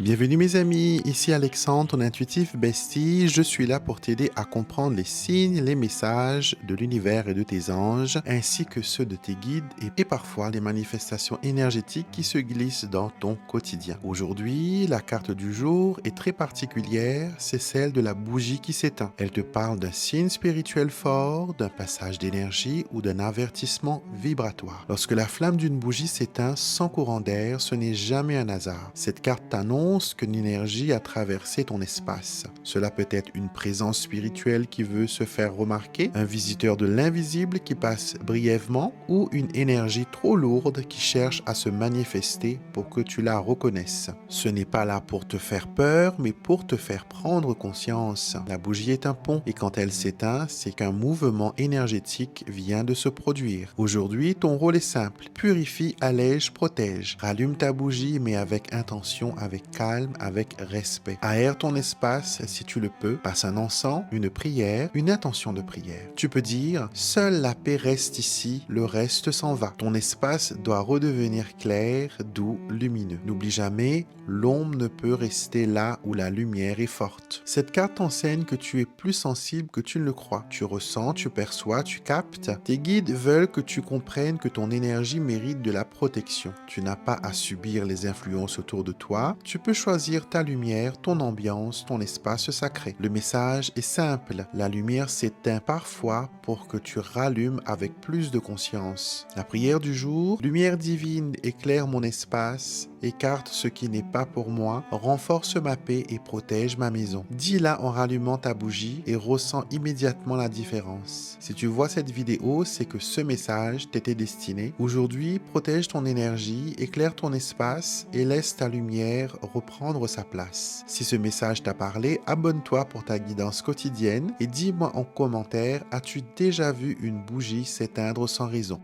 Bienvenue mes amis, ici Alexandre, ton intuitif bestie. Je suis là pour t'aider à comprendre les signes, les messages de l'univers et de tes anges, ainsi que ceux de tes guides et parfois les manifestations énergétiques qui se glissent dans ton quotidien. Aujourd'hui, la carte du jour est très particulière, c'est celle de la bougie qui s'éteint. Elle te parle d'un signe spirituel fort, d'un passage d'énergie ou d'un avertissement vibratoire. Lorsque la flamme d'une bougie s'éteint sans courant d'air, ce n'est jamais un hasard. Cette carte t'annonce qu'une énergie a traversé ton espace. Cela peut être une présence spirituelle qui veut se faire remarquer, un visiteur de l'invisible qui passe brièvement ou une énergie trop lourde qui cherche à se manifester pour que tu la reconnaisses. Ce n'est pas là pour te faire peur, mais pour te faire prendre conscience. La bougie est un pont et quand elle s'éteint, c'est qu'un mouvement énergétique vient de se produire. Aujourd'hui, ton rôle est simple. Purifie, allège, protège. Rallume ta bougie, mais avec intention, avec calme, avec respect. Aère ton espace si tu le peux. Passe un encens, une prière, une intention de prière. Tu peux dire « Seule la paix reste ici, le reste s'en va ». Ton espace doit redevenir clair, doux, lumineux. N'oublie jamais, l'ombre ne peut rester là où la lumière est forte. Cette carte t'enseigne que tu es plus sensible que tu ne le crois. Tu ressens, tu perçois, tu captes. Tes guides veulent que tu comprennes que ton énergie mérite de la protection. Tu n'as pas à subir les influences autour de toi. Tu peux choisir ta lumière, ton ambiance, ton espace sacré. Le message est simple. La lumière s'éteint parfois pour que tu rallumes avec plus de conscience. La prière du jour. Lumière divine, éclaire mon espace, écarte ce qui n'est pas pour moi, renforce ma paix et protège ma maison. Dis-la en rallumant ta bougie et ressens immédiatement la différence. Si tu vois cette vidéo, c'est que ce message t'était destiné. Aujourd'hui, protège ton énergie, éclaire ton espace et laisse ta lumière reprendre sa place. Si ce message t'a parlé, abonne-toi pour ta guidance quotidienne et dis-moi en commentaire, as-tu déjà vu une bougie s'éteindre sans raison?